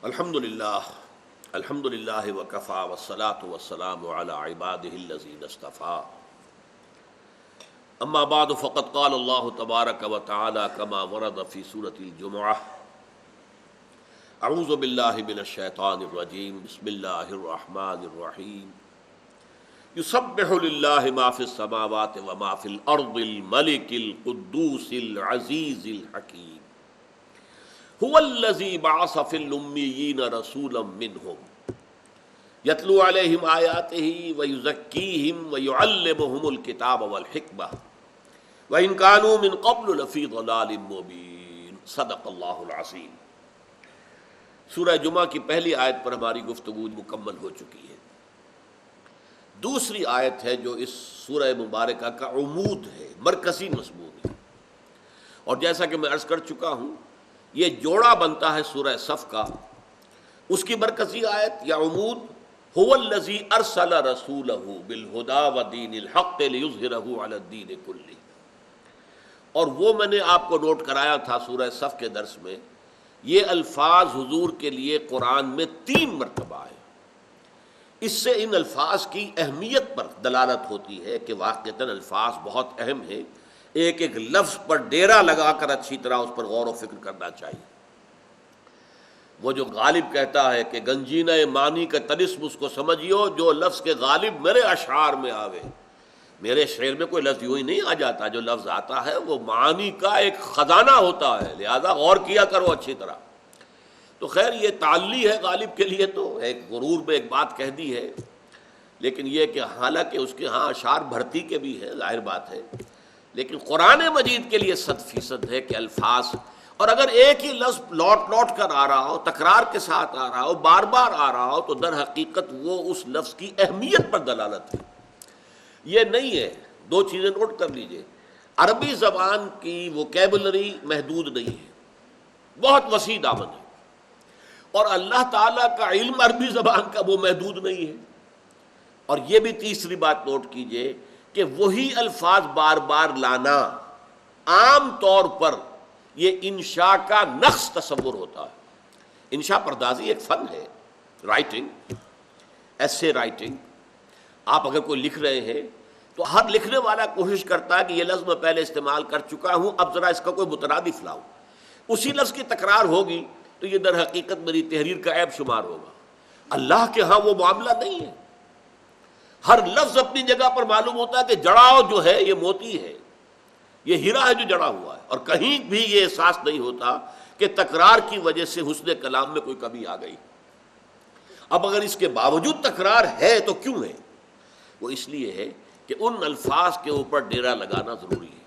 الحمد للہ وکفی والصلاة والسلام علی عباده الذین اصطفی اما بعد فقد قال اللہ تبارک وتعالی کما ورد فی سورۃ الجمعہ اعوذ باللہ من الشیطان الرجیم بسم اللہ الرحمن الرحیم یسبح للہ ما فی السماوات وما فی الارض الملک القدوس العزیز الحکیم هو الذی بعث فی الامیین رسولا منہم یتلو علیہم آیاتہ ویزکیہم ویعلمہم الکتاب والحکمہ وإن كانوا من قبل لفی ضلال مبین صدق اللہ العظیم۔ سورہ جمعہ کی پہلی آیت پر ہماری گفتگو مکمل ہو چکی ہے۔ دوسری آیت ہے جو اس سورہ مبارکہ کا عمود ہے، مرکزی مضمون ہے، اور جیسا کہ میں عرض کر چکا ہوں یہ جوڑا بنتا ہے سورہ صف کا۔ اس کی مرکزی آیت یا عمود هو الذی ارسل رسولہ بالہدی ودین الحق لیظہرہ علی الدین کلہ، اور وہ میں نے آپ کو نوٹ کرایا تھا سورہ صف کے درس میں، یہ الفاظ حضور کے لیے قرآن میں 3 مرتبہ ہے۔ اس سے ان الفاظ کی اہمیت پر دلالت ہوتی ہے کہ واقعتاً الفاظ بہت اہم ہیں، ایک ایک لفظ پر ڈیرا لگا کر اچھی طرح اس پر غور و فکر کرنا چاہیے۔ وہ جو غالب کہتا ہے کہ گنجینہ معنی کا طلسم اس کو سمجھیو، جو لفظ کے غالب میرے اشعار میں آوے۔ میرے شعر میں کوئی لفظ یوں ہی نہیں آ جاتا، جو لفظ آتا ہے وہ معانی کا ایک خزانہ ہوتا ہے، لہذا غور کیا کرو اچھی طرح۔ تو خیر یہ تعلی ہے غالب کے لیے، تو ایک غرور میں ایک بات کہہ دی ہے، لیکن یہ کہ حالانکہ اس کے ہاں اشعار بھرتی کے بھی ہے، ظاہر بات ہے، لیکن قرآن مجید کے لیے 100% ہے کہ الفاظ، اور اگر ایک ہی لفظ لوٹ لوٹ کر آ رہا ہو، تکرار کے ساتھ آ رہا ہو، بار بار آ رہا ہو، تو در حقیقت وہ اس لفظ کی اہمیت پر دلالت ہے۔ یہ نہیں ہے، 2 چیزیں نوٹ کر لیجئے، عربی زبان کی ووکیبلری محدود نہیں ہے، بہت وسیع دامن ہے، اور اللہ تعالیٰ کا علم عربی زبان کا وہ محدود نہیں ہے۔ اور یہ بھی تیسری بات نوٹ کیجئے کہ وہی الفاظ بار بار لانا عام طور پر یہ انشاء کا نقص تصور ہوتا ہے۔ انشاء پردازی ایک فن ہے، رائٹنگ، ایسے رائٹنگ۔ آپ اگر کوئی لکھ رہے ہیں تو ہر لکھنے والا کوشش کرتا ہے کہ یہ لفظ میں پہلے استعمال کر چکا ہوں، اب ذرا اس کا کوئی مترادف لاؤ۔ اسی لفظ کی تکرار ہوگی تو یہ در حقیقت میری تحریر کا عیب شمار ہوگا۔ اللہ کے ہاں وہ معاملہ نہیں ہے، ہر لفظ اپنی جگہ پر معلوم ہوتا ہے کہ جڑاؤ جو ہے یہ موتی ہے، یہ ہیرا ہے جو جڑا ہوا ہے، اور کہیں بھی یہ احساس نہیں ہوتا کہ تکرار کی وجہ سے حسن کلام میں کوئی کمی آ گئی۔ اب اگر اس کے باوجود تکرار ہے تو کیوں ہے؟ وہ اس لیے ہے کہ ان الفاظ کے اوپر ڈیرا لگانا ضروری ہے۔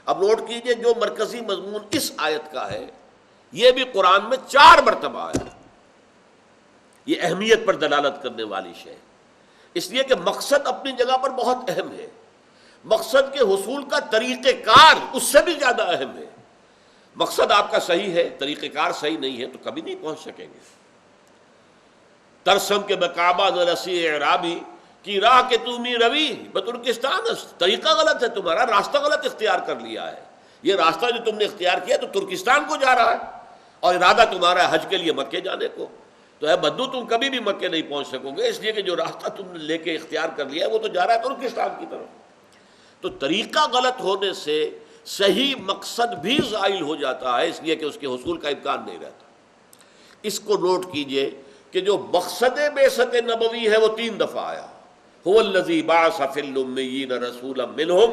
اب نوٹ کیجئے جو مرکزی مضمون اس آیت کا ہے یہ بھی قرآن میں 4 مرتبہ آیا، یہ اہمیت پر دلالت کرنے والی شے، اس لیے کہ مقصد اپنی جگہ پر بہت اہم ہے، مقصد کے حصول کا طریقہ کار اس سے بھی زیادہ اہم ہے۔ مقصد آپ کا صحیح ہے، طریقہ کار صحیح نہیں ہے تو کبھی نہیں پہنچ سکیں گے۔ ترسم کے بکعبہ نرسی اعرابی کی راہ کے تمی روی بترکستان، طریقہ غلط ہے تمہارا، راستہ غلط اختیار کر لیا ہے۔ یہ راستہ جو تم نے اختیار کیا تو ترکستان کو جا رہا ہے، اور ارادہ تمہارا ہے حج کے لیے مکے جانے کو، تو اے بدو تم کبھی بھی مکے نہیں پہنچ سکو گے، اس لیے کہ جو راستہ تم نے لے کے اختیار کر لیا ہے وہ تو جا رہا ہے ترکستان کی طرف۔ تو طریقہ غلط ہونے سے صحیح مقصد بھی زائل ہو جاتا ہے، اس لیے کہ اس کے حصول کا امکان نہیں رہتا۔ اس کو نوٹ کیجئے کہ جو مقصد بعثت نبوی ہے وہ 3 دفعہ آیا، هو الذی بعث فی الامیین رسولا منہم،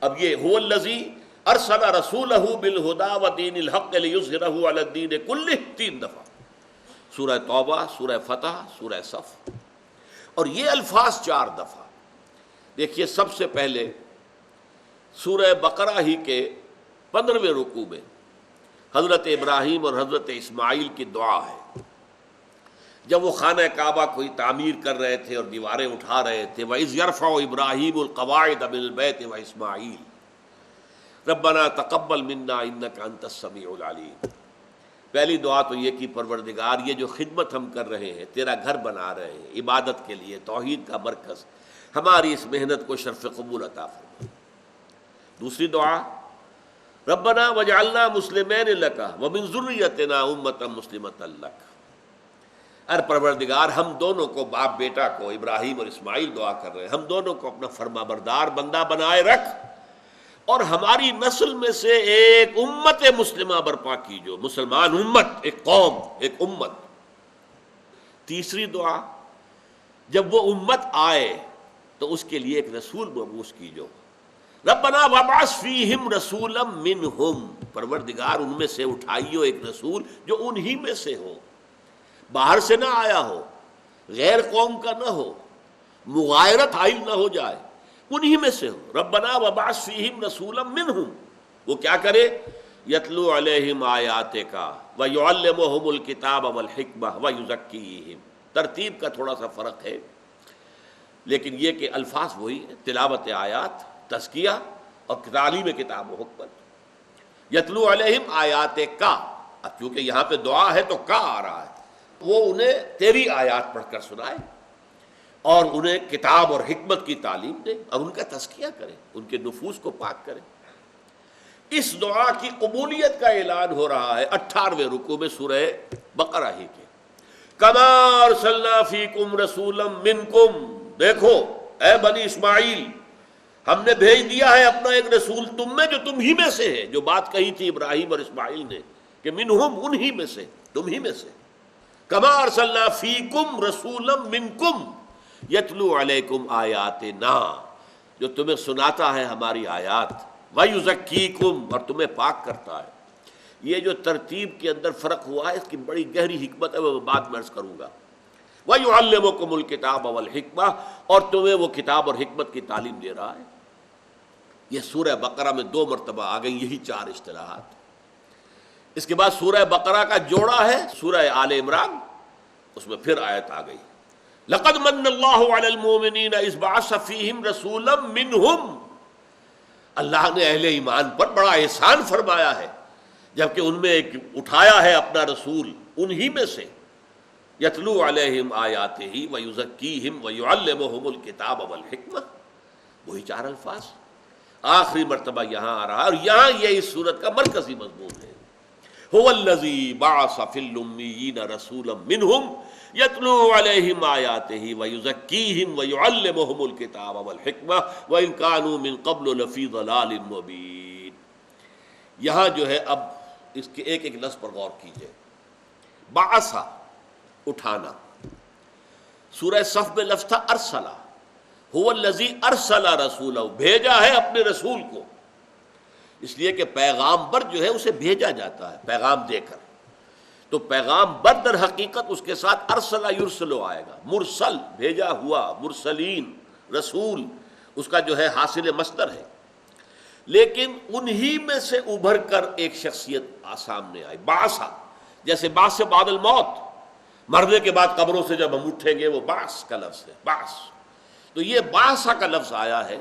اب یہ هو الذی ارسل رسولہ بالہدی ودین الحق لیظہرہ علی الدین کلہ 3 دفعہ، سورہ توبہ، سورہ فتح، سورہ صف، اور یہ الفاظ 4 دفعہ۔ دیکھیے سب سے پہلے سورہ بقرہ ہی کے 15ویں رکوع میں حضرت ابراہیم اور حضرت اسماعیل کی دعا ہے، جب وہ خانہ کعبہ کو تعمیر کر رہے تھے اور دیواریں اٹھا رہے تھے، وَإِذْ يَرْفَعُ إِبْرَاهِيمُ الْقَوَاعِدَ مِنَ الْبَيْتِ وَإِسْمَاعِيلُ رَبَّنَا تَقَبَّلْ مِنَّا إِنَّكَ أَنْتَ السَّمِيعُ الْعَلِيمُ۔ پہلی دعا تو یہ کہ پروردگار یہ جو خدمت ہم کر رہے ہیں، تیرا گھر بنا رہے ہیں عبادت کے لیے، توحید کا مرکز، ہماری اس محنت کو شرف قبول عطا فرما۔ دوسری دعا ربنا وجعلنا مسلمین لک ومن ذریتنا امۃ مسلمۃ لک، ار پروردگار ہم دونوں کو، باپ بیٹا کو، ابراہیم اور اسماعیل دعا کر رہے ہیں، ہم دونوں کو اپنا فرما بردار بندہ بنائے رکھ، اور ہماری نسل میں سے ایک امت مسلمہ برپا کیجو، مسلمان امت، ایک قوم، ایک امت۔ تیسری دعا، جب وہ امت آئے تو اس کے لیے ایک رسول مبعوث کیجو، ربنا وابعث فیہم رسولا منہم، پروردگار ان میں سے اٹھائیو ایک رسول جو انہی میں سے ہو، باہر سے نہ آیا ہو، غیر قوم کا نہ ہو، مغایرت حائل نہ ہو جائے، انہی میں سے ہو۔ ربنا وابعث فیہم رسولا منہم، وہ کیا کرے؟ یتلو علیہم آیاتک ویعلمہم الکتاب والحکمہ ویزکیہم۔ ترتیب کا تھوڑا سا فرق ہے، لیکن یہ کہ الفاظ وہی ہیں، تلاوت آیات، تزکیہ اور تعلیم کتاب و حکمت۔ یتلو علیہم آیاتک، اب کیونکہ یہاں پہ دعا ہے تو کا آ رہا ہے، وہ انہیں تیری آیات پڑھ کر سنائے اور انہیں کتاب اور حکمت کی تعلیم دے اور ان کا تزکیہ کرے، ان کے نفوس کو پاک کرے۔ اس دعا کی قبولیت کا اعلان ہو رہا ہے 18ویں رکوع میں سورہ بقرہ ہی کے، کما ارسلنا فیکم رسولا منکم، دیکھو اے بنی اسماعیل، ہم نے بھیج دیا ہے اپنا ایک رسول تم میں جو تم ہی میں سے ہے، جو بات کہی تھی ابراہیم اور اسماعیل نے کہ منہم، انہی میں سے، تم ہی میں سے، کما ارسلنا فیکم رسولا منکم یتلو علیکم آیاتنا، جو تمہیں سناتا ہے ہماری آیات، ویزکیکم، اور تمہیں پاک کرتا ہے۔ یہ جو ترتیب کے اندر فرق ہوا ہے اس کی بڑی گہری حکمت ہے، وہ بعد میں عرض کروں گا۔ وَيُعَلِّمُكُمُ الْكِتَابَ وَالْحِكْمَةَ، اور تمہیں وہ کتاب اور حکمت کی تعلیم دے رہا ہے۔ یہ سورہ بقرہ میں 2 مرتبہ آ گئی یہی 4 اصطلاحات۔ اس کے بعد سورہ بقرہ کا جوڑا ہے سورہ آل عمران، اس میں پھر آیت آ گئی، لَقَدْ مَنَّ اللَّهُ عَلَى الْمُؤْمِنِينَ إِذْ بَعَثَ فِيهِمْ رَسُولًا مِّنْهُمْ، اللہ نے اہل ایمان پر بڑا احسان فرمایا ہے جبکہ ان میں ایک اٹھایا ہے اپنا رسول انہی میں سے، یتلو علیہم آیاتہ ویزکیہم ویعلمہم الکتاب والحکمہ، وہی 4 الفاظ آخری مرتبہ یہاں آ رہا ہے، اور یہاں یہ اس صورت کا مرکزی مضمون ہے۔ هو الذی بعث فی الامیین رسولا منہم یتلو علیہم آیاتہ ویزکیہم ویعلمہم الکتاب والحکمہ وان کانوا من قبل لفی ضلال مبین۔ یہاں جو ہے اب اس کے ایک ایک لفظ پر غور کیجئے۔ بعثا، اٹھانا، سورہ صف میں لفظ تھا ارسلہ، هو الذی ارسل رسولہ، بھیجا ہے اپنے رسول کو، اس لیے کہ پیغام بر جو ہے اسے بھیجا جاتا ہے پیغام دے کر، تو پیغام بر در حقیقت اس کے ساتھ ارسلہ یرسلو آئے گا، مرسل بھیجا ہوا، مرسلین رسول اس کا جو ہے حاصل مصدر ہے، لیکن انہی میں سے ابھر کر ایک شخصیت سامنے آئی، بعثا، جیسے بعث سے بعد الموت، مرنے کے بعد قبروں سے جب ہم اٹھیں گے، وہ بعث کا لفظ ہے، بعث، تو یہ بعثا کا لفظ آیا ہے،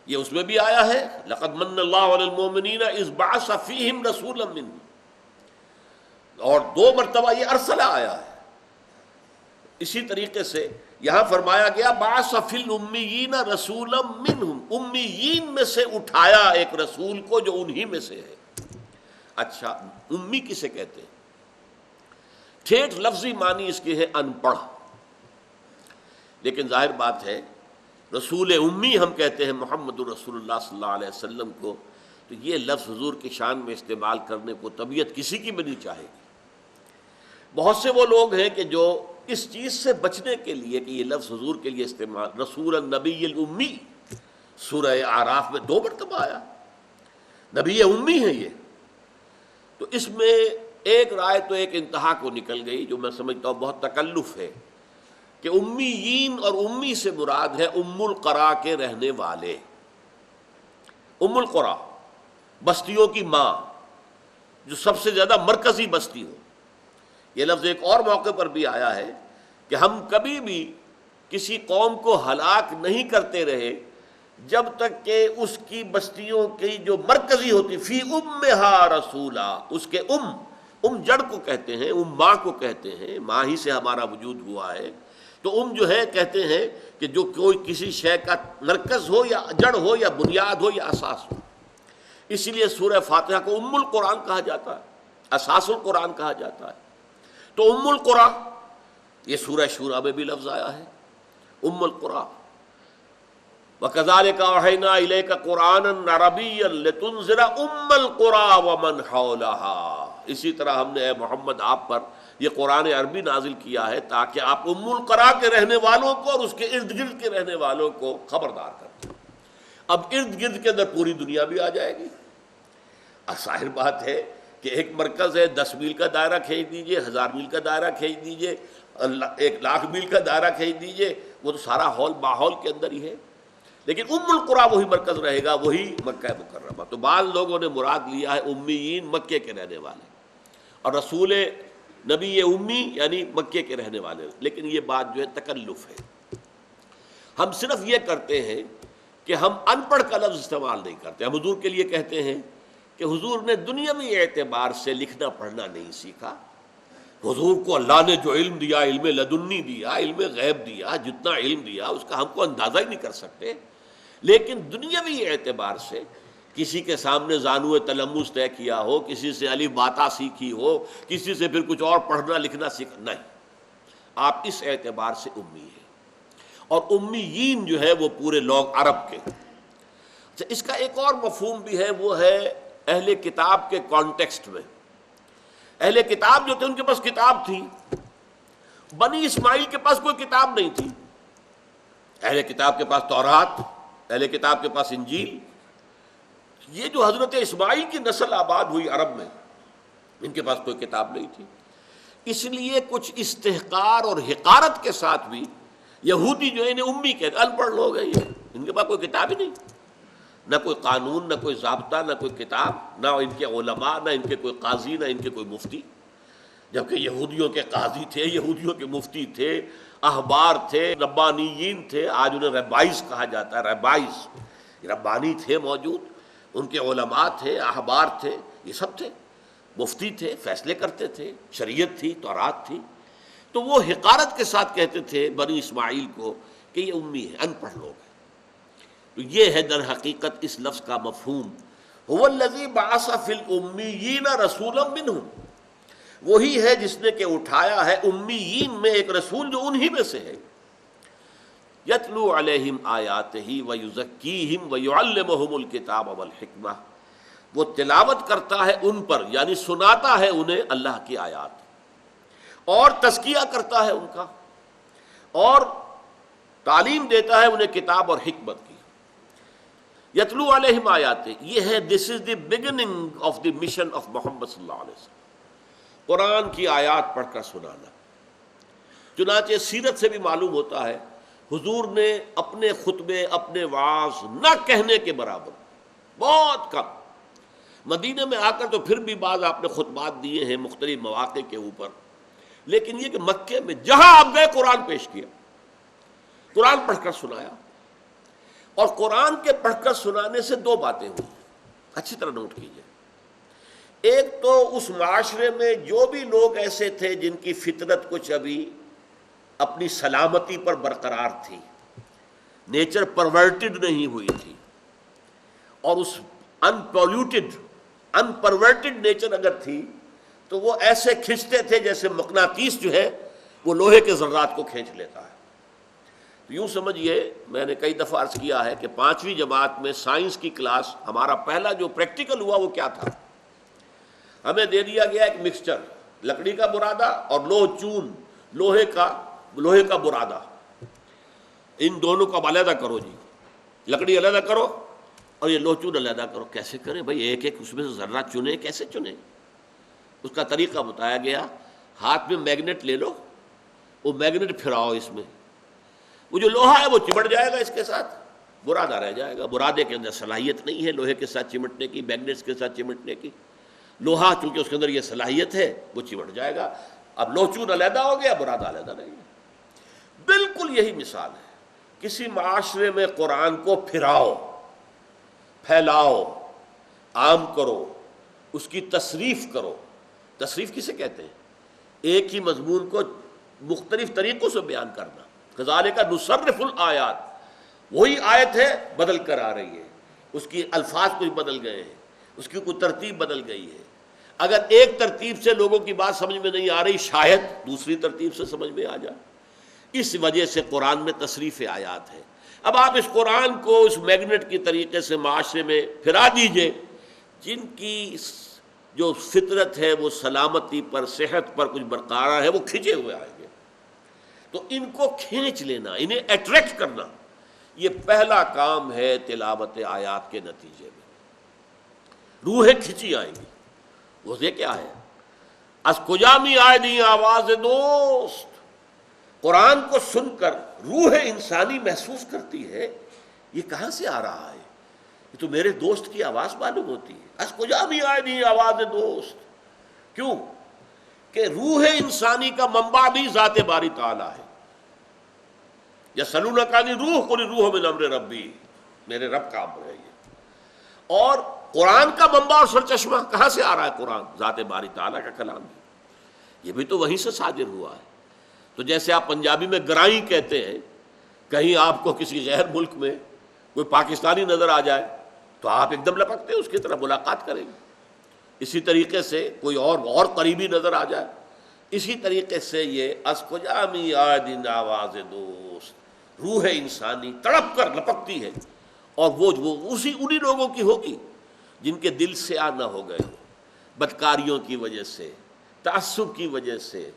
یہ اس میں بھی آیا ہے لقد من اللہ علی المؤمنین اذ بعث فیہم رسولا منہم، اور 2 مرتبہ یہ ارسلہ آیا ہے۔ اسی طریقے سے یہاں فرمایا گیا بعث فی الامیین رسولا منہم، امیین میں سے اٹھایا ایک رسول کو جو انہی میں سے ہے۔ اچھا، امی کسے کہتے ہیں؟ ٹھیٹھ لفظی معنی اس کی ہے ان پڑھ، لیکن ظاہر بات ہے رسول امی ہم کہتے ہیں محمد رسول اللہ صلی اللہ علیہ وسلم کو، تو یہ لفظ حضور کی شان میں استعمال کرنے کو طبیعت کسی کی بھی نہیں چاہے گی۔ بہت سے وہ لوگ ہیں کہ جو اس چیز سے بچنے کے لیے کہ یہ لفظ حضور کے لیے استعمال، رسول النبی الامی سورہ اعراف میں 2 مرتبہ آیا، نبی امی ہے یہ، تو اس میں ایک رائے تو ایک انتہا کو نکل گئی جو میں سمجھتا ہوں بہت تکلف ہے، کہ امیین اور امی سے مراد ہے ام القریٰ کے رہنے والے، ام القریٰ بستیوں کی ماں، جو سب سے زیادہ مرکزی بستی ہو۔ یہ لفظ ایک اور موقع پر بھی آیا ہے کہ ہم کبھی بھی کسی قوم کو ہلاک نہیں کرتے رہے جب تک کہ اس کی بستیوں کی جو مرکزی ہوتی فی امہا رسولا، اس کے ام جڑ کو کہتے ہیں، ماں کو کہتے ہیں، ماں ہی سے ہمارا وجود ہوا ہے، تو جو ہے کہتے ہیں کہ جو کوئی کسی شے کا مرکز ہو یا جڑ ہو یا بنیاد ہو یا اساس ہو۔ اسی لیے سورہ فاتحہ کو ام القرآن کہا جاتا ہے، اساس القرآن کہا جاتا ہے۔ تو ام القرآن، یہ سورہ شورى میں بھی لفظ آیا ہے ام القرآن۔ وَكَذَلِكَ أَوْحَيْنَا إِلَيْكَ قُرْآنًا عَرَبِيًّا لِتُنذِرَ أُمَّ الْقُرَىٰ وَمَنْ حَوْلَهَا، اسی طرح ہم نے اے محمد آپ پر یہ قرآن عربی نازل کیا ہے تاکہ آپ ام القریٰ کے رہنے والوں کو اور اس کے ارد گرد کے رہنے والوں کو خبردار کر دیں۔ اب ارد گرد کے اندر پوری دنیا بھی آ جائے گی۔ ظاہر بات ہے کہ ایک مرکز ہے، 10 میل کا دائرہ کھینچ دیجئے، 1000 میل کا دائرہ کھینچ دیجئے، 1,00,000 میل کا دائرہ کھینچ دیجئے، وہ تو سارا ماحول کے اندر ہی ہے، لیکن ام القریٰ وہی مرکز رہے گا، وہی مکہ مکرمہ۔ تو بعض لوگوں نے مراد لیا ہے امیین مکے کے رہنے والے، اور رسول نبی امی یعنی مکے کے رہنے والے، لیکن یہ بات جو ہے تکلف ہے۔ ہم صرف یہ کرتے ہیں کہ ہم ان پڑھ کا لفظ استعمال نہیں کرتے۔ ہم حضور کے لیے کہتے ہیں کہ حضور نے دنیاوی اعتبار سے لکھنا پڑھنا نہیں سیکھا، حضور کو اللہ نے جو علم دیا، علم لدنی دیا، علم غیب دیا، جتنا علم دیا اس کا ہم کو اندازہ ہی نہیں کر سکتے، لیکن دنیاوی اعتبار سے کسی کے سامنے زانو تلمس طے کیا ہو، کسی سے الف باتا سیکھی ہو، کسی سے پھر کچھ اور پڑھنا لکھنا سیکھا، نہیں، آپ اس اعتبار سے امی ہیں۔ اور امیین جو ہے وہ پورے لوگ عرب کے۔ اچھا، اس کا ایک اور مفہوم بھی ہے، وہ ہے اہل کتاب کے کانٹیکسٹ میں۔ اہل کتاب جو تھے ان کے پاس کتاب تھی، بنی اسماعیل کے پاس کوئی کتاب نہیں تھی۔ اہل کتاب کے پاس تورات، اہل کتاب کے پاس انجیل۔ یہ جو حضرت اسماعیل کی نسل آباد ہوئی عرب میں، ان کے پاس کوئی کتاب نہیں تھی، اس لیے کچھ استحقار اور حقارت کے ساتھ بھی یہودی جو ہے انہیں امی کہتے، ان پڑھ لوگ ہیں یہ، ان کے پاس کوئی کتاب ہی نہیں، نہ کوئی قانون، نہ کوئی ضابطہ، نہ کوئی کتاب، نہ ان کے علماء، نہ ان کے کوئی قاضی، نہ ان کے کوئی مفتی۔ جبکہ یہودیوں کے قاضی تھے، یہودیوں کے مفتی تھے، احبار تھے، ربانیین تھے، آج انہیں ربائز کہا جاتا ہے، ربائز، ربانی تھے موجود، ان کے علماء تھے، احبار تھے، یہ سب تھے، مفتی تھے، فیصلے کرتے تھے، شریعت تھی، تورات تھی۔ تو وہ حقارت کے ساتھ کہتے تھے بنی اسماعیل کو کہ یہ امی ہے، ان پڑھ لوگ ہیں۔ تو یہ ہے در حقیقت اس لفظ کا مفہوم، هو الذی بعث فی الامیین رسولا منہم، وہی ہے جس نے کہ اٹھایا ہے امیین میں ایک رسول جو انہی میں سے ہے، یتلو علیہم آیاتہ ویزکیہم ویعلمہم الکتاب والحکمہ، وہ تلاوت کرتا ہے ان پر، یعنی سناتا ہے انہیں اللہ کی آیات، اور تزکیہ کرتا ہے ان کا، اور تعلیم دیتا ہے انہیں کتاب اور حکمت کی۔ یتلو علیہم آیاتہ، یہ ہے this is the beginning of the mission of Muhammad صلی اللہ علیہ وسلم، قرآن کی آیات پڑھ کر سنانا۔ چنانچہ سیرت سے بھی معلوم ہوتا ہے حضور نے اپنے خطبے، اپنے وعظ نہ کہنے کے برابر، بہت کم، مدینہ میں آ کر تو پھر بھی بعض آپ نے خطبات دیے ہیں مختلف مواقع کے اوپر، لیکن یہ کہ مکے میں جہاں آپ گئے قرآن پیش کیا، قرآن پڑھ کر سنایا۔ اور قرآن کے پڑھ کر سنانے سے دو باتیں ہوئی، اچھی طرح نوٹ کیجئے۔ ایک تو اس معاشرے میں جو بھی لوگ ایسے تھے جن کی فطرت کچھ ابھی اپنی سلامتی پر برقرار تھی، نیچر پرورٹڈ نہیں ہوئی تھی، اور اس ان پرورٹڈ نیچر اگر تھی تو وہ ایسے کھنچتے تھے جیسے مقناطیس جو ہے وہ لوہے کے ذرات کو کھینچ لیتا ہے۔ یوں سمجھیے، میں نے کئی دفعہ عرض کیا ہے کہ 5ویں جماعت میں سائنس کی کلاس ہمارا پہلا جو پریکٹیکل ہوا وہ کیا تھا؟ ہمیں دے دیا گیا ایک مکسچر، لکڑی کا برادہ اور لوہ چون، لوہے کا برادہ، ان دونوں کو اب علیحدہ کرو جی، لکڑی علیحدہ کرو اور یہ لوہ چون علیحدہ کرو۔ کیسے کریں بھائی؟ ایک ایک اس میں سے ذرہ چنیں، کیسے چنیں؟ اس کا طریقہ بتایا گیا، ہاتھ میں میگنیٹ لے لو، وہ میگنیٹ پھراؤ اس میں، وہ جو لوہا ہے وہ چمٹ جائے گا، اس کے ساتھ برادہ رہ جائے گا۔ برادے کے اندر صلاحیت نہیں ہے لوہے کے ساتھ چمٹنے کی، میگنیٹس کے ساتھ چمٹنے کی، لوہا چونکہ اس کے اندر یہ صلاحیت ہے وہ چمٹ جائے گا۔ اب لوہ چون علیحدہ ہو گیا، برادہ علیحدہ نہیں ہے۔ بالکل یہی مثال ہے، کسی معاشرے میں قرآن کو پھراؤ، پھیلاؤ، عام کرو، اس کی تصریف کرو۔ تصریف کسے کہتے ہیں؟ ایک ہی مضمون کو مختلف طریقوں سے بیان کرنا۔ کذالک نصرف الآیات، وہی آیت ہے بدل کر آ رہی ہے، اس کی الفاظ کچھ بدل گئے ہیں، اس کی کوئی ترتیب بدل گئی ہے. اگر ایک ترتیب سے لوگوں کی بات سمجھ میں نہیں آ رہی، شاید دوسری ترتیب سے سمجھ میں آ جائے. اس وجہ سے قرآن میں تصریف آیات ہے. اب آپ اس قرآن کو اس میگنیٹ کی طریقے سے معاشرے میں پھرا دیجئے، جن کی جو فطرت ہے وہ سلامتی پر، صحت پر کچھ برقرار ہے، وہ کھنچے ہوئے آئیں گے. تو ان کو کھینچ لینا، انہیں اٹریکٹ کرنا، یہ پہلا کام ہے تلاوت آیات کے نتیجے میں. روحیں کھنچی آئیں گی. وہ کیا ہے؟ از کجا می آئے دی آواز دوست. قرآن کو سن کر روح انسانی محسوس کرتی ہے یہ کہاں سے آ رہا ہے، یہ تو میرے دوست کی آواز معلوم ہوتی ہے. از کجا می آئے دی آواز دوست. کیوں کہ روح انسانی کا منبع بھی ذات باری تعالیٰ ہے. یسألونک عن الروح قل الروح من امر ربی، میرے رب کا امر ہے یہ. اور قرآن کا منبع اور سرچشمہ کہاں سے آ رہا ہے؟ قرآن ذات باری تعالیٰ کا کلام ہے. یہ بھی تو وہیں سے صادر ہوا ہے. تو جیسے آپ پنجابی میں گرائیں کہتے ہیں، کہیں آپ کو کسی غیر ملک میں کوئی پاکستانی نظر آ جائے تو آپ ایک دم لپکتے ہیں اس کی طرف ملاقات کریں گے. اسی طریقے سے کوئی اور قریبی نظر آ جائے، اسی طریقے سے یہ از کجا می آدین آواز دوست، روح انسانی تڑپ کر لپکتی ہے. اور وہ انہی لوگوں کی ہوگی جن کے دل سے نہ ہو گئے ہو، بدکاریوں کی وجہ سے، تعصب کی وجہ سے،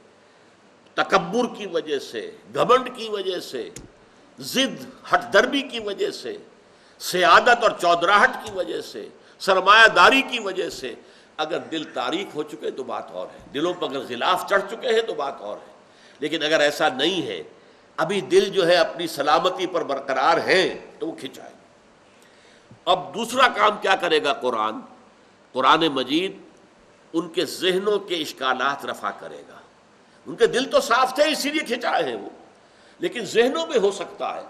تکبر کی وجہ سے، گھمنڈ کی وجہ سے، ضد ہٹ دربی کی وجہ سے، سیادت اور چودراہٹ کی وجہ سے، سرمایہ داری کی وجہ سے. اگر دل تاریک ہو چکے تو بات اور ہے، دلوں پر اگر غلاف چڑھ چکے ہیں تو بات اور ہے. لیکن اگر ایسا نہیں ہے، ابھی دل جو ہے اپنی سلامتی پر برقرار ہیں، تو وہ کھنچائے. اب دوسرا کام کیا کرے گا قرآن مجید؟ ان کے ذہنوں کے اشکالات رفع کرے گا. ان کے دل تو صاف تھے اسی لیے کھنچائے ہیں وہ، لیکن ذہنوں میں ہو سکتا ہے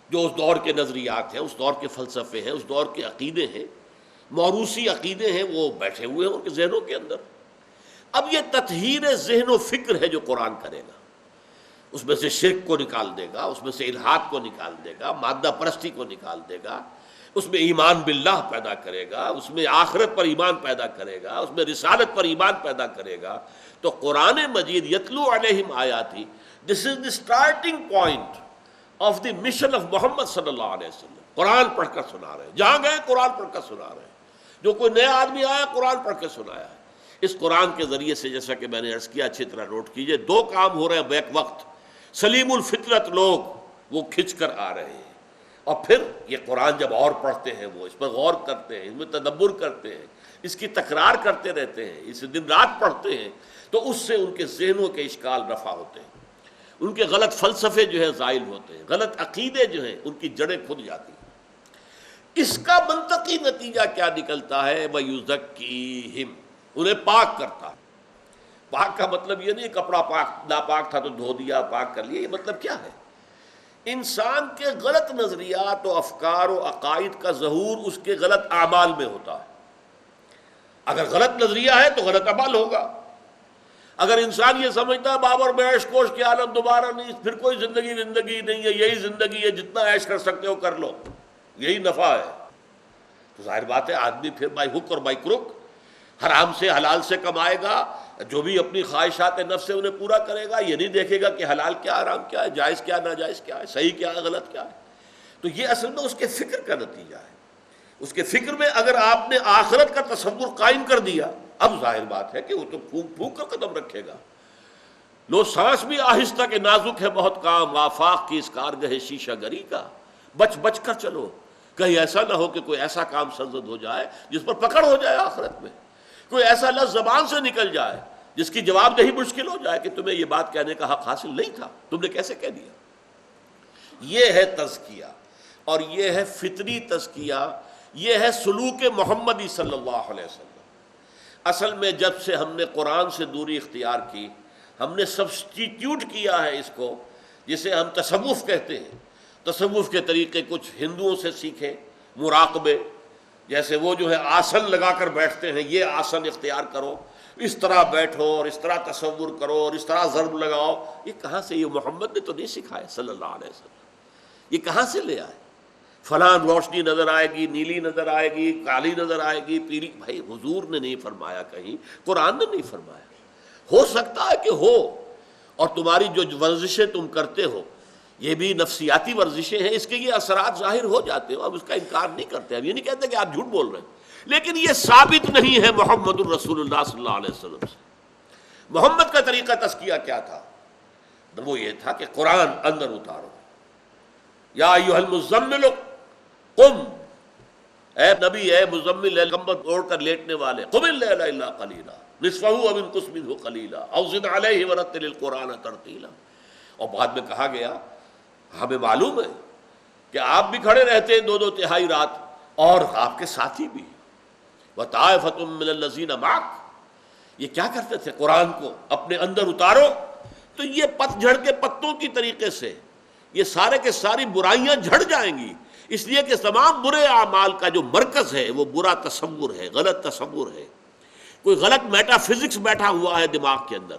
جو اس دور کے نظریات ہیں، اس دور کے فلسفے ہیں، اس دور کے عقیدے ہیں، موروثی عقیدے ہیں، وہ بیٹھے ہوئے ہیں ان کے ذہنوں کے اندر. اب یہ تطہیر ذہن و فکر ہے جو قرآن کرے گا. اس میں سے شرک کو نکال دے گا، اس میں سے الحاد کو نکال دے گا، مادہ پرستی کو نکال دے گا، اس میں ایمان باللہ پیدا کرے گا، اس میں آخرت پر ایمان پیدا کرے گا، اس میں رسالت پر ایمان پیدا کرے گا. تو قرآن مجید یتلو علیہم آیاتی، this is the starting point of the mission of Muhammad صلی اللہ علیہ وسلم. قرآن پڑھ کر سنا رہے ہیں، جہاں گئے قرآن پڑھ کر سنا رہے ہیں. جو کوئی نیا آدمی آیا قرآن پڑھ کے سنایا ہے. اس قرآن کے ذریعے سے جیسا کہ میں نے عرض کیا، اچھی طرح نوٹ کیجئے، دو کام ہو رہے ہیں بیک وقت. سلیم الفطرت لوگ وہ کھنچ کر آ رہے ہیں، اور پھر یہ قرآن جب اور پڑھتے ہیں، وہ اس پر غور کرتے ہیں، اس میں تدبر کرتے ہیں، اس کی تکرار کرتے رہتے ہیں، اسے دن رات پڑھتے ہیں، تو اس سے ان کے ذہنوں کے اشکال رفع ہوتے ہیں، ان کے غلط فلسفے جو ہیں زائل ہوتے ہیں، غلط عقیدے جو ہیں ان کی جڑیں کھد جاتی ہیں. اس کا منطقی نتیجہ کیا نکلتا ہے؟ وَيُزَكِّيهِمْ، انہیں پاک کرتا ہے. پاک کا مطلب یہ نہیں کپڑا پاک ناپاک تھا تو دھو دیا پاک کر لیا. یہ مطلب کیا ہے؟ انسان کے غلط نظریات و افکار و عقائد کا ظہور اس کے غلط اعمال میں ہوتا ہے. اگر غلط نظریہ ہے تو غلط عمل ہوگا. اگر انسان یہ سمجھتا ہے بابر میں عیش کوش کی عالم دوبارہ نہیں، پھر کوئی زندگی نہیں ہے، یہی زندگی ہے، جتنا عیش کر سکتے ہو کر لو، یہی نفع ہے، تو ظاہر بات ہے آدمی پھر بائی ہک اور بائی کروک حرام سے حلال سے کمائے گا. جو بھی اپنی خواہشات نفس سے انہیں پورا کرے گا، یہ نہیں دیکھے گا کہ حلال کیا حرام کیا ہے، جائز کیا ناجائز کیا ہے، صحیح کیا ہے غلط کیا ہے. تو یہ اصل میں اس کے فکر کا نتیجہ ہے. اس کے فکر میں اگر آپ نے آخرت کا تصور قائم کر دیا، اب ظاہر بات ہے کہ وہ تو پھونک پھونک کر قدم رکھے گا. لو سانس بھی آہستہ کہ نازک ہے بہت کام، آفاق کی اس کارگہ شیشہ گری کا، بچ بچ کر چلو، کہیں ایسا نہ ہو کہ کوئی ایسا کام سرزد ہو جائے جس پر پکڑ ہو جائے آخرت میں، کوئی ایسا لفظ زبان سے نکل جائے جس کی جواب دہی مشکل ہو جائے کہ تمہیں یہ بات کہنے کا حق حاصل نہیں تھا، تم نے کیسے کہہ دیا. یہ ہے تزکیہ، اور یہ ہے فطری تزکیہ، یہ ہے سلوک محمدی صلی اللہ علیہ وسلم. اصل میں جب سے ہم نے قرآن سے دوری اختیار کی، ہم نے سبسٹیٹیوٹ کیا ہے اس کو، جسے ہم تصوف کہتے ہیں. تصوف کے طریقے کچھ ہندوؤں سے سیکھے، مراقبے، جیسے وہ جو ہے آسن لگا کر بیٹھتے ہیں، یہ آسن اختیار کرو، اس طرح بیٹھو اور اس طرح تصور کرو اور اس طرح ضرب لگاؤ. یہ کہاں سے؟ یہ محمد نے تو نہیں سکھائے صلی اللہ علیہ وسلم. یہ کہاں سے لے آئے؟ فلاں روشنی نظر آئے گی، نیلی نظر آئے گی، کالی نظر آئے گی، پیلی. بھائی حضور نے نہیں فرمایا، کہیں قرآن نے نہیں فرمایا. ہو سکتا ہے کہ ہو، اور تمہاری جو ورزشیں تم کرتے ہو یہ بھی نفسیاتی ورزشیں ہیں، اس کے یہ اثرات ظاہر ہو جاتے ہو، اب اس کا انکار نہیں کرتے. اب یہ نہیں کہتے کہ آپ جھوٹ بول رہے ہیں، لیکن یہ ثابت نہیں ہے محمد الرسول اللہ صلی اللہ علیہ وسلم سے. محمد کا طریقہ تزکیہ کیا تھا؟ وہ یہ تھا کہ قرآن اندر اتارو. یا ایھا المزمل قم، اے نبی، اے مزمل، اے کمبل اوڑھ کر لیٹنے والے، قم اللیل الا قلیلا نصفہ او انقص منہ قلیلا او زد علیہ ورتل القرآن ترتیلا. اور بعد میں کہا گیا، ہمیں معلوم ہے کہ آپ بھی کھڑے رہتے ہیں 2/3 رات، اور آپ کے ساتھی بھی. وطائفۃ من الذین معک، یہ کیا کرتے تھے؟ قرآن کو اپنے اندر اتارو تو یہ پت جھڑ کے پتوں کی طریقے سے یہ سارے کے ساری برائیاں جھڑ جائیں گی. اس لیے کہ تمام برے اعمال کا جو مرکز ہے وہ برا تصور ہے، غلط تصور ہے. کوئی غلط میٹا فزکس بیٹھا ہوا ہے دماغ کے اندر،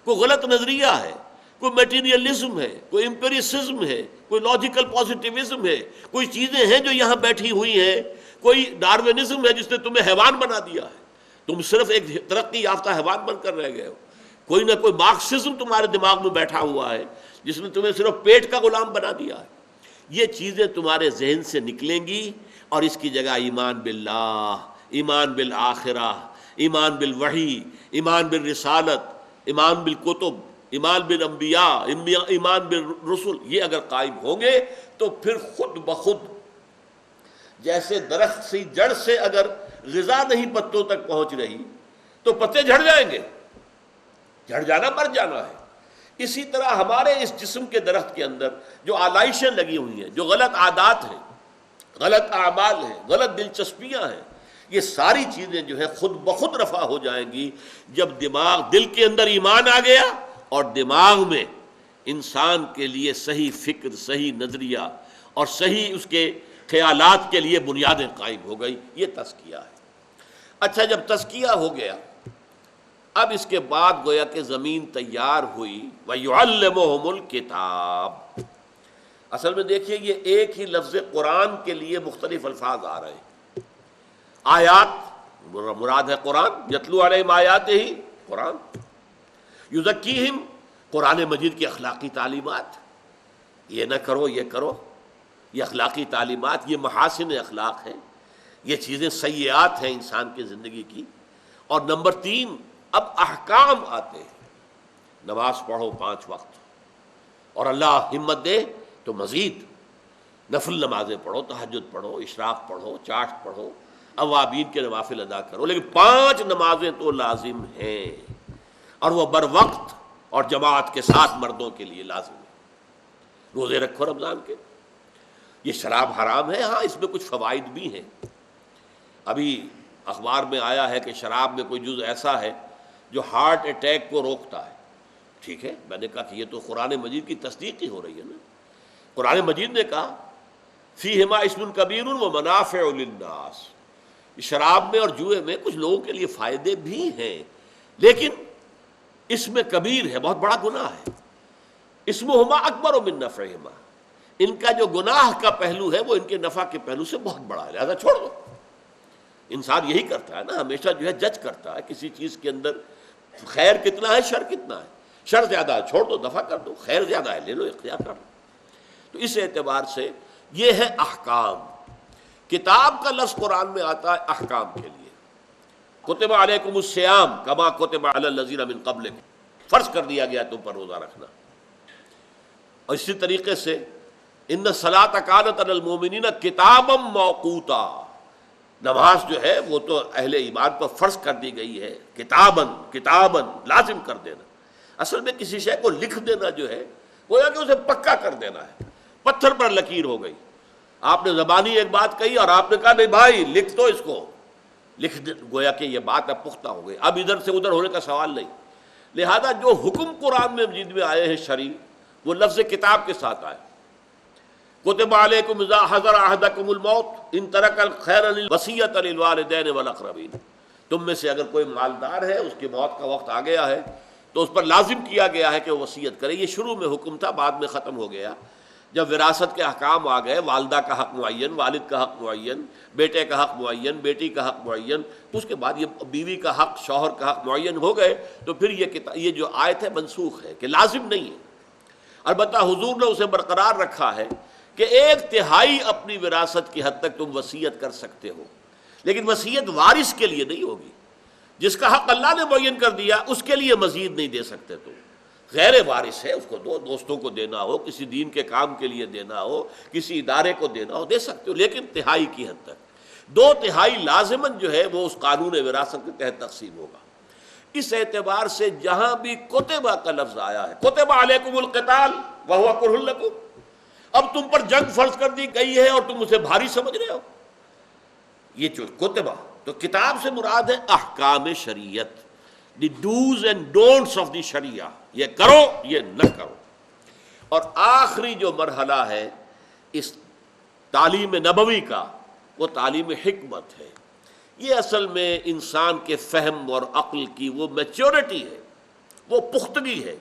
کوئی غلط نظریہ ہے، کوئی میٹیریلزم ہے، کوئی امپیریسزم ہے، کوئی لاجیکل پازیٹیوزم ہے، کوئی چیزیں ہیں جو یہاں بیٹھی ہوئی ہیں، کوئی ڈاروینزم ہے جس نے تمہیں حیوان بنا دیا ہے، تم صرف ایک ترقی یافتہ حیوان بن کر رہ گئے ہو. کوئی نہ کوئی مارکسزم تمہارے دماغ میں بیٹھا ہوا ہے جس نے تمہیں صرف پیٹ کا غلام بنا دیا ہے. یہ چیزیں تمہارے ذہن سے نکلیں گی، اور اس کی جگہ ایمان باللہ، ایمان بالآخرہ، ایمان بالوحی، ایمان بالرسالت، ایمان بالکتب، ایمان بالانبیاء، ایمان بالرسل، یہ اگر قائم ہوں گے تو پھر خود بخود جیسے درخت سی جڑ سے اگر غذا نہیں پتوں تک پہنچ رہی تو پتے جھڑ جائیں گے. جھڑ جانا، مر جانا ہے. اسی طرح ہمارے اس جسم کے درخت کے اندر جو آلائشیں لگی ہوئی ہیں، جو غلط عادات ہیں، غلط اعمال ہیں، غلط دلچسپیاں ہیں، یہ ساری چیزیں جو ہے خود بخود رفع ہو جائیں گی جب دل کے اندر ایمان آ گیا اور دماغ میں انسان کے لیے صحیح فکر، صحیح نظریہ اور صحیح اس کے خیالات کے لیے بنیادیں قائم ہو گئی. یہ تزکیہ ہے. اچھا، جب تزکیہ ہو گیا، اب اس کے بعد گویا کہ زمین تیار ہوئی. وَيُعَلِّمُهُمُ الْكِتَابَ. اصل میں دیکھیے یہ ایک ہی لفظ قرآن کے لیے مختلف الفاظ آ رہے ہیں. آیات مراد ہے قرآن، یتلو علیہم آیاتہ، قرآن. یزکیہم، قرآن مجید کی اخلاقی تعلیمات، یہ نہ کرو، یہ کرو، یہ اخلاقی تعلیمات، یہ محاسن اخلاق ہیں، یہ چیزیں سیئات ہیں انسان کی زندگی کی. اور نمبر 3، اب احکام آتے ہیں. نماز پڑھو 5 وقت، اور اللہ ہمت دے تو مزید نفل نمازیں پڑھو، تہجد پڑھو، اشراق پڑھو، چاشت پڑھو، اوابین کے نوافل ادا کرو، لیکن 5 نمازیں تو لازم ہیں، اور وہ بر وقت اور جماعت کے ساتھ مردوں کے لیے لازم ہے. روزے رکھو رمضان کے. یہ شراب حرام ہے، ہاں اس میں کچھ فوائد بھی ہیں. ابھی اخبار میں آیا ہے کہ شراب میں کوئی جز ایسا ہے جو ہارٹ اٹیک کو روکتا ہے. ٹھیک ہے، میں نے کہا کہ یہ تو قرآن مجید کی تصدیق ہی ہو رہی ہے نا. قرآن مجید نے کہا فیہما اسم کبیر ومنافع للناس. شراب میں اور جوئے میں کچھ لوگوں کے لیے فائدے بھی ہیں، لیکن اس میں کبیر ہے، بہت بڑا گناہ ہے. اسمہما اکبر من نفعہما، ان کا جو گناہ کا پہلو ہے وہ ان کے نفع کے پہلو سے بہت بڑا ہے، لہذا چھوڑ دو. انسان یہی کرتا ہے نا، ہمیشہ جو ہے جج کرتا ہے کسی چیز کے اندر خیر کتنا ہے، شر کتنا ہے. شر زیادہ ہے چھوڑ دو، دفع کر دو. خیر زیادہ ہے لے لو، اختیار کر لو. تو اس اعتبار سے یہ ہے احکام. کتاب کا لفظ قرآن میں آتا ہے احکام کے لیے. کتب علیکم الصیام کما کتب علی الذین من قبلکم، فرض کر دیا گیا تم پر روزہ رکھنا. اور اسی طریقے سے ان الصلاۃ کانت علی المؤمنین کتابا موقوتا، نماز جو ہے وہ تو اہل ایمان پر فرض کر دی گئی ہے، کتاباً لازم کر دینا. اصل میں کسی شے کو لکھ دینا جو ہے گویا کہ اسے پکا کر دینا ہے، پتھر پر لکیر ہو گئی. آپ نے زبانی ایک بات کہی اور آپ نے کہا نہیں بھائی لکھ دو اس کو، لکھ دے، گویا کہ یہ بات اب پختہ ہو گئی، اب ادھر سے ادھر ہونے کا سوال نہیں. لہذا جو حکم قرآن میں مجید میں آئے ہیں شرعی، وہ لفظ کتاب کے ساتھ آئے. کتب علیکم اذا حضر احدکم الموت ان ترک خیرا الوصیۃ للوالدین والاقربین. تم میں سے اگر کوئی مالدار ہے، اس کی موت کا وقت آ گیا ہے، تو اس پر لازم کیا گیا ہے کہ وہ وصیت کرے. یہ شروع میں حکم تھا، بعد میں ختم ہو گیا. جب وراثت کے احکام آ گئے، والدہ کا حق معین، والد کا حق معین، بیٹے کا حق معین، بیٹی کا حق معین، اس کے بعد یہ بیوی کا حق، شوہر کا حق معین ہو گئے، تو پھر یہ جو آیت ہے منسوخ ہے کہ لازم نہیں ہے۔ البتہ حضور نے اسے برقرار رکھا ہے کہ 1/3 اپنی وراثت کی حد تک تم وصیت کر سکتے ہو، لیکن وصیت وارث کے لیے نہیں ہوگی۔ جس کا حق اللہ نے معین کر دیا اس کے لیے مزید نہیں دے سکتے تم۔ غیر وارث ہے، اس کو دو، دوستوں کو دینا ہو، کسی دین کے کام کے لیے دینا ہو، کسی ادارے کو دینا ہو، دے سکتے ہو، لیکن 1/3 کی حد تک۔ 2/3 لازماً جو ہے وہ اس قانون وراثت کے تحت تقسیم ہوگا۔ اس اعتبار سے جہاں بھی کتبہ کا لفظ آیا ہے، کتب علیکم القتال وہو کرہ لکم، اب تم پر جنگ فرض کر دی گئی ہے اور تم اسے بھاری سمجھ رہے ہو، یہ جو کتبہ، تو کتاب سے مراد ہے احکام شریعت، the do's and don'ts of the sharia, یہ کرو یہ نہ کرو۔ اور آخری جو مرحلہ ہے اس تعلیم نبوی کا، وہ تعلیم حکمت ہے۔ یہ اصل میں انسان کے فہم اور عقل کی وہ میچورٹی ہے، وہ پختگی ہے۔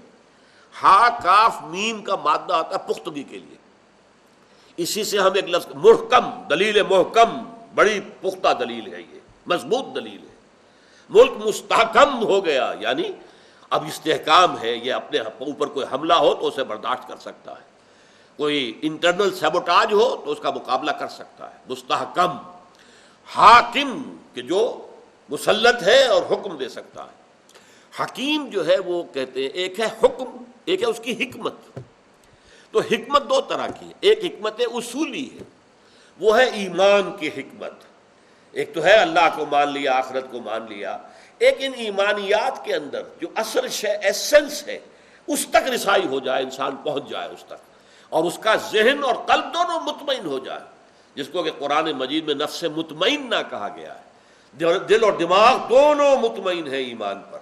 ہا کاف میم کا مادہ آتا ہے پختگی کے لیے، اسی سے ہم ایک لفظ محکم، دلیل محکم، بڑی پختہ دلیل ہے، یہ مضبوط دلیل ہے۔ ملک مستحکم ہو گیا، یعنی اب استحکام ہے، یہ اپنے اوپر کوئی حملہ ہو تو اسے برداشت کر سکتا ہے، کوئی انٹرنل سیبوٹاج ہو تو اس کا مقابلہ کر سکتا ہے۔ مستحکم، حاکم کہ جو مسلط ہے اور حکم دے سکتا ہے۔ حکیم جو ہے وہ کہتے ہیں ایک ہے حکم، ایک ہے اس کی حکمت۔ تو حکمت 2 طرح کی ہے، ایک حکمت اصولی ہے، وہ ہے ایمان کی حکمت۔ ایک تو ہے اللہ کو مان لیا، آخرت کو مان لیا، ایک ان ایمانیات کے اندر جو اصل شے ایسنس ہے اس تک رسائی ہو جائے، انسان پہنچ جائے اس تک، اور اس کا ذہن اور قلب دونوں مطمئن ہو جائے، جس کو کہ قرآن مجید میں نفس مطمئنہ کہا گیا ہے۔ دل اور دماغ دونوں مطمئن ہے ایمان پر،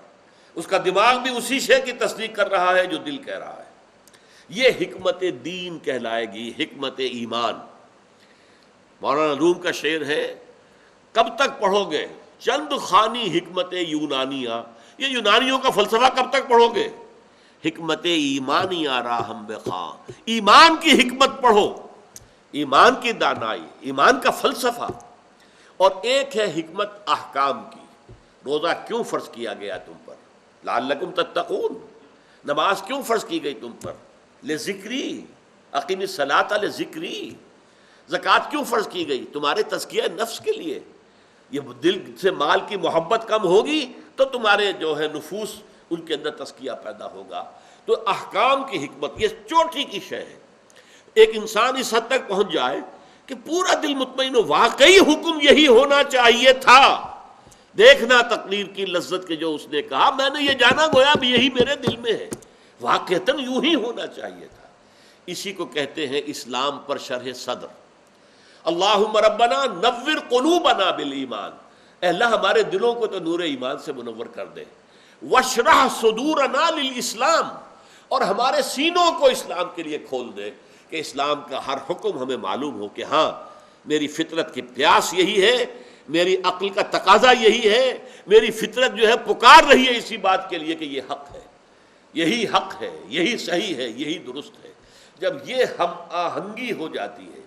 اس کا دماغ بھی اسی شے کی تصدیق کر رہا ہے جو دل کہہ رہا ہے۔ یہ حکمت دین کہلائے گی، حکمت ایمان۔ مولانا روم کا شعر ہے، کب تک پڑھو گے چند خوانی حکمت یونانیہ، یہ یونانیوں کا فلسفہ کب تک پڑھو گے؟ حکمت ایمانیہ راہم بخواں، ایمان کی حکمت پڑھو، ایمان کی دانائی، ایمان کا فلسفہ۔ اور ایک ہے حکمت احکام کی، روزہ کیوں فرض کیا گیا تم پر؟ لعلکم تتقون، نماز کیوں فرض کی گئی تم پر؟ لذکری، اقیم الصلاۃ لذکری۔ زکوٰۃ کیوں فرض کی گئی؟ تمہارے تزکیہ نفس کے لیے۔ یہ دل سے مال کی محبت کم ہوگی تو تمہارے جو ہے نفوس ان کے اندر تزکیہ پیدا ہوگا۔ تو احکام کی حکمت یہ چوٹی کی شے ہے۔ ایک انسان اس حد تک پہنچ جائے کہ پورا دل مطمئن ہو، واقعی حکم یہی ہونا چاہیے تھا، دیکھنا تقریر کی لذت کے جو اس نے کہا، میں نے یہ جانا گویا اب یہی میرے دل میں ہے، واقعتاً یوں ہی ہونا چاہیے تھا۔ اسی کو کہتے ہیں اسلام پر شرح صدر۔ اللہم ربنا نور قلوبنا بالایمان، اے اللہ ہمارے دلوں کو تو نور ایمان سے منور کر دے۔ واشرح صدورنا للاسلام، اور ہمارے سینوں کو اسلام کے لیے کھول دے کہ اسلام کا ہر حکم ہمیں معلوم ہو کہ ہاں میری فطرت کی پیاس یہی ہے، میری عقل کا تقاضا یہی ہے، میری فطرت جو ہے پکار رہی ہے اسی بات کے لیے کہ یہ حق ہے، یہی حق ہے، یہی صحیح ہے، یہی درست ہے۔ جب یہ ہم آہنگی ہو جاتی ہے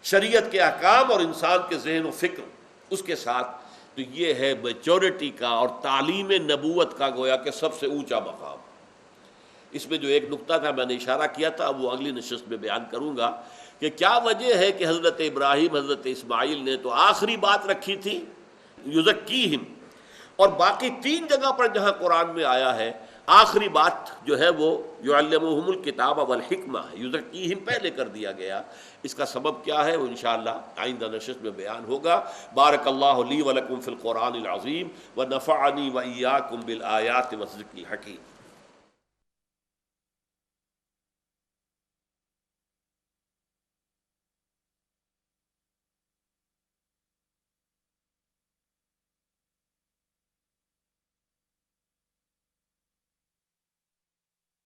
شریعت کے احکام اور انسان کے ذہن و فکر اس کے ساتھ، تو یہ ہے میچورٹی کا اور تعلیم نبوت کا گویا کہ سب سے اونچا مقام۔ اس میں جو ایک نقطہ تھا میں نے اشارہ کیا تھا، وہ اگلی نشست میں بیان کروں گا کہ کیا وجہ ہے کہ حضرت ابراہیم حضرت اسماعیل نے تو آخری بات رکھی تھی یزکیہم، اور باقی 3 جگہ پر جہاں قرآن میں آیا ہے آخری بات جو ہے وہ یعلمہم الکتاب والحکمہ، یزکیہم پہلے کر دیا گیا۔ اس کا سبب کیا ہے وہ انشاءاللہ آئندہ نشست میں بیان ہوگا۔ بارک اللہ لی ولکم فی القرآن العظیم ونفعنی وإیاکم بالآیات والذکر الحکیم۔